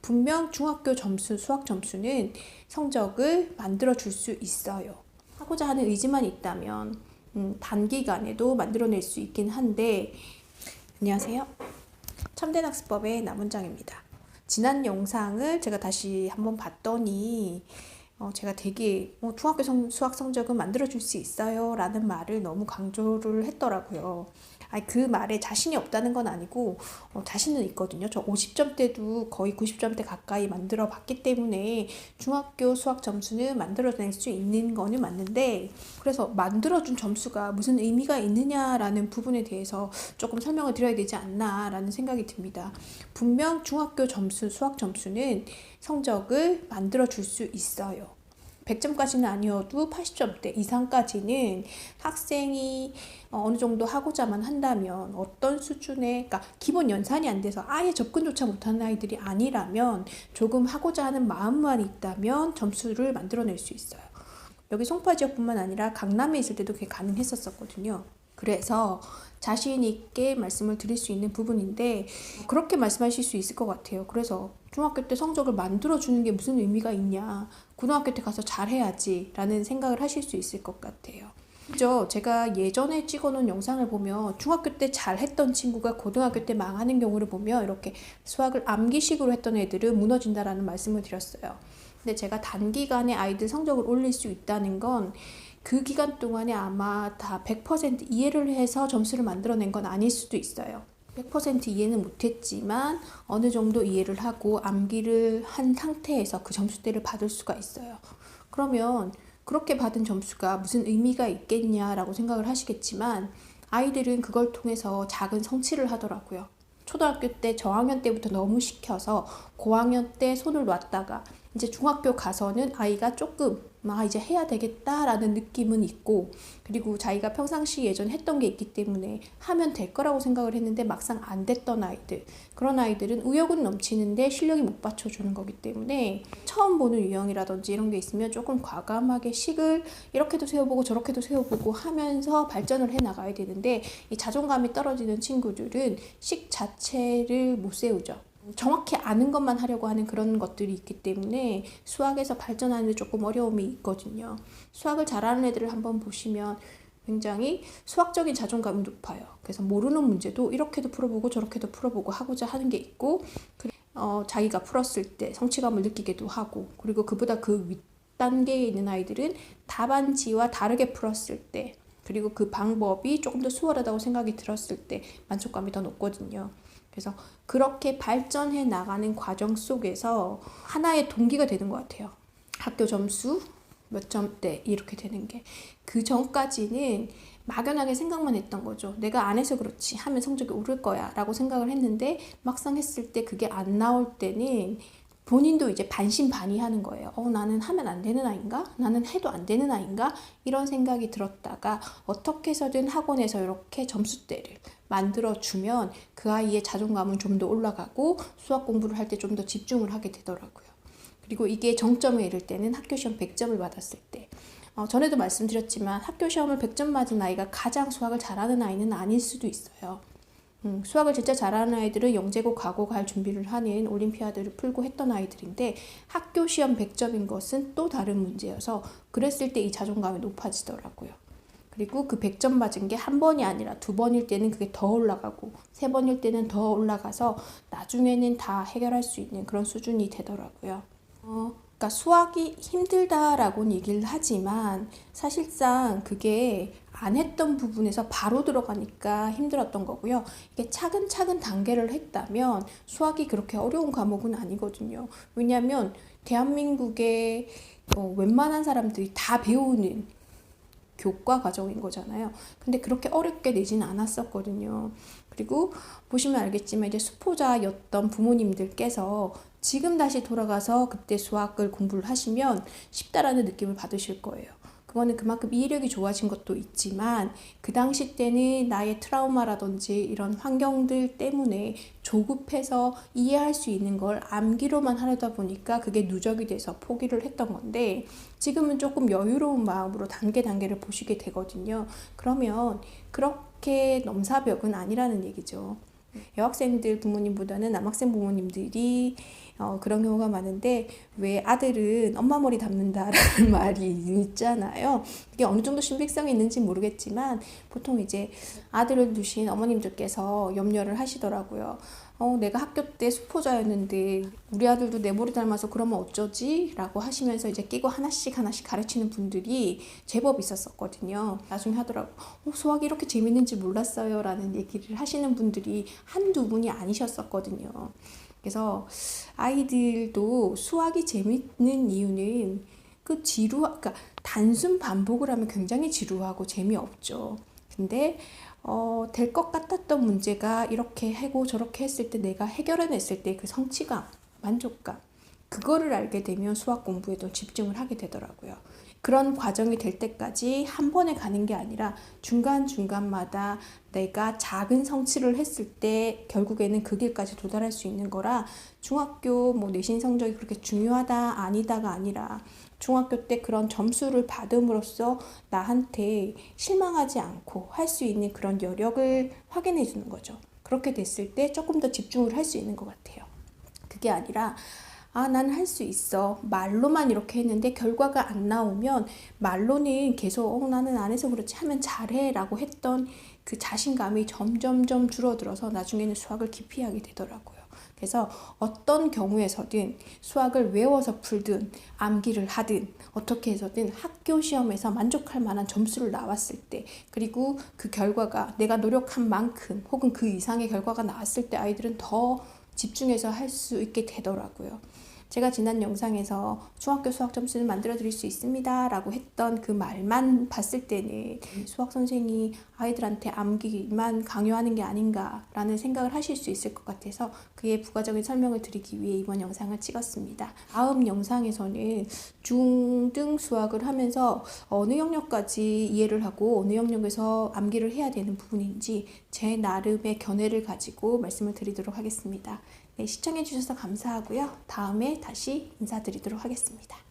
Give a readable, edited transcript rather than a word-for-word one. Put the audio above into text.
분명 중학교 점수, 수학 점수는 성적을 만들어 줄 수 있어요. 하고자 하는 의지만 있다면 단기간에도 만들어낼 수 있긴 한데. 안녕하세요. 참된학습법의 남은정입니다. 지난 영상을 제가 다시 한번 봤더니 제가 되게 중학교 수학 성적은 만들어줄 수 있어요 라는 말을 너무 강조를 했더라고요. 그 말에 자신이 없다는 건 아니고 자신은 있거든요. 저 50점대도 거의 90점대 가까이 만들어 봤기 때문에 중학교 수학 점수는 만들어낼 수 있는 거는 맞는데, 그래서 만들어준 점수가 무슨 의미가 있느냐라는 부분에 대해서 조금 설명을 드려야 되지 않나 라는 생각이 듭니다. 분명 중학교 점수, 수학 점수는 성적을 만들어줄 수 있어요. 100점까지는 아니어도 80점대 이상까지는 학생이 어느 정도 하고자만 한다면, 어떤 수준의, 그러니까 기본 연산이 안 돼서 아예 접근조차 못하는 아이들이 아니라면, 조금 하고자 하는 마음만 있다면 점수를 만들어낼 수 있어요. 여기 송파 지역뿐만 아니라 강남에 있을 때도 그게 가능했었거든요. 그래서 자신 있게 말씀을 드릴 수 있는 부분인데, 그렇게 말씀하실 수 있을 것 같아요. 그래서 중학교 때 성적을 만들어주는 게 무슨 의미가 있냐, 고등학교 때 가서 잘해야지 라는 생각을 하실 수 있을 것 같아요. 그죠? 제가 예전에 찍어놓은 영상을 보면 중학교 때 잘했던 친구가 고등학교 때 망하는 경우를 보면 이렇게 수학을 암기식으로 했던 애들은 무너진다라는 말씀을 드렸어요. 근데 제가 단기간에 아이들 성적을 올릴 수 있다는 건 그 기간 동안에 아마 다 100% 이해를 해서 점수를 만들어낸 건 아닐 수도 있어요. 100% 이해는 못했지만 어느 정도 이해를 하고 암기를 한 상태에서 그 점수대를 받을 수가 있어요. 그러면 그렇게 받은 점수가 무슨 의미가 있겠냐라고 생각을 하시겠지만, 아이들은 그걸 통해서 작은 성취를 하더라고요. 초등학교 때 저학년 때부터 너무 시켜서 고학년 때 손을 놨다가 이제 중학교 가서는 아이가 조금 이제 해야 되겠다라는 느낌은 있고, 그리고 자기가 평상시 예전 했던 게 있기 때문에 하면 될 거라고 생각을 했는데 막상 안 됐던 아이들, 그런 아이들은 의욕은 넘치는데 실력이 못 받쳐주는 거기 때문에 처음 보는 유형이라든지 이런 게 있으면 조금 과감하게 식을 이렇게도 세워보고 저렇게도 세워보고 하면서 발전을 해 나가야 되는데, 이 자존감이 떨어지는 친구들은 식 자체를 못 세우죠. 정확히 아는 것만 하려고 하는 그런 것들이 있기 때문에 수학에서 발전하는 데 조금 어려움이 있거든요. 수학을 잘하는 애들을 한번 보시면 굉장히 수학적인 자존감이 높아요. 그래서 모르는 문제도 이렇게도 풀어보고 저렇게도 풀어보고 하고자 하는 게 있고, 자기가 풀었을 때 성취감을 느끼기도 하고, 그리고 그보다 그 윗단계에 있는 아이들은 답안지와 다르게 풀었을 때, 그리고 그 방법이 조금 더 수월하다고 생각이 들었을 때 만족감이 더 높거든요. 그래서 그렇게 발전해 나가는 과정 속에서 하나의 동기가 되는 것 같아요. 학교 점수 몇 점대 이렇게 되는 게. 그 전까지는 막연하게 생각만 했던 거죠. 내가 안 해서 그렇지, 하면 성적이 오를 거야 라고 생각을 했는데, 막상 했을 때 그게 안 나올 때는 본인도 이제 반신반의하는 거예요. 나는 하면 안 되는 아이인가? 나는 해도 안 되는 아이인가? 이런 생각이 들었다가 어떻게 해서든 학원에서 이렇게 점수대를 만들어주면 그 아이의 자존감은 좀 더 올라가고 수학 공부를 할 때 좀 더 집중을 하게 되더라고요. 그리고 이게 정점에 이를 때는 학교 시험 100점을 받았을 때, 전에도 말씀드렸지만 학교 시험을 100점 맞은 아이가 가장 수학을 잘하는 아이는 아닐 수도 있어요. 수학을 진짜 잘하는 아이들은 영재고 가고 갈 준비를 하는 올림피아드를 풀고 했던 아이들인데, 학교 시험 100점인 것은 또 다른 문제여서 그랬을 때 이 자존감이 높아지더라고요. 그리고 그 100점 맞은 게 한 번이 아니라 두 번일 때는 그게 더 올라가고, 세 번일 때는 더 올라가서 나중에는 다 해결할 수 있는 그런 수준이 되더라고요. 그러니까 수학이 힘들다라고는 얘기를 하지만 사실상 그게 안 했던 부분에서 바로 들어가니까 힘들었던 거고요. 이게 차근차근 단계를 했다면 수학이 그렇게 어려운 과목은 아니거든요. 왜냐하면 대한민국의 웬만한 사람들이 다 배우는 교과 과정인 거잖아요. 근데 그렇게 어렵게 내지는 않았었거든요. 그리고 보시면 알겠지만 이제 수포자였던 부모님들께서 지금 다시 돌아가서 그때 수학을 공부를 하시면 쉽다라는 느낌을 받으실 거예요. 그거는 그만큼 이해력이 좋아진 것도 있지만, 그 당시 때는 나의 트라우마라든지 이런 환경들 때문에 조급해서 이해할 수 있는 걸 암기로만 하려다 보니까 그게 누적이 돼서 포기를 했던 건데, 지금은 조금 여유로운 마음으로 단계를 보시게 되거든요. 그러면 그렇게 넘사벽은 아니라는 얘기죠. 여학생들 부모님보다는 남학생 부모님들이 그런 경우가 많은데, 왜 아들은 엄마 머리 닮는다라는 말이 있잖아요. 그게 어느 정도 신빙성이 있는지 모르겠지만 보통 이제 아들을 두신 어머님들께서 염려를 하시더라고요. 내가 학교 때 수포자였는데 우리 아들도 내 머리 닮아서 그러면 어쩌지? 라고 하시면서 이제 끼고 하나씩 가르치는 분들이 제법 있었거든요. 나중에 하더라고. 수학이 이렇게 재밌는지 몰랐어요. 라는 얘기를 하시는 분들이 한두 분이 아니셨었거든요. 그래서 아이들도 수학이 재밌는 이유는 그러니까 단순 반복을 하면 굉장히 지루하고 재미없죠. 근데 될 것 같았던 문제가 이렇게 하고 저렇게 했을 때 내가 해결해냈을 때 그 성취감, 만족감, 그거를 알게 되면 수학 공부에도 집중을 하게 되더라고요. 그런 과정이 될 때까지 한 번에 가는 게 아니라 중간중간마다 내가 작은 성취를 했을 때 결국에는 그 길까지 도달할 수 있는 거라, 중학교 내신 성적이 그렇게 중요하다 아니다가 아니라 중학교 때 그런 점수를 받음으로써 나한테 실망하지 않고 할 수 있는 그런 여력을 확인해 주는 거죠. 그렇게 됐을 때 조금 더 집중을 할 수 있는 것 같아요. 그게 아니라 나는 할 수 있어. 말로만 이렇게 했는데 결과가 안 나오면 말로는 계속 나는 안 해서 그렇지 하면 잘해 라고 했던 그 자신감이 점점점 줄어들어서 나중에는 수학을 기피하게 되더라고요. 그래서 어떤 경우에서든 수학을 외워서 풀든 암기를 하든 어떻게 해서든 학교 시험에서 만족할 만한 점수를 나왔을 때, 그리고 그 결과가 내가 노력한 만큼 혹은 그 이상의 결과가 나왔을 때 아이들은 더 집중해서 할 수 있게 되더라고요. 제가 지난 영상에서 중학교 수학 점수는 만들어 드릴 수 있습니다 라고 했던 그 말만 봤을 때는 수학 선생이 아이들한테 암기만 강요하는 게 아닌가 라는 생각을 하실 수 있을 것 같아서 그의 부가적인 설명을 드리기 위해 이번 영상을 찍었습니다. 다음 영상에서는 중등 수학을 하면서 어느 영역까지 이해를 하고 어느 영역에서 암기를 해야 되는 부분인지 제 나름의 견해를 가지고 말씀을 드리도록 하겠습니다. 네, 시청해주셔서 감사하고요. 다음에 다시 인사드리도록 하겠습니다.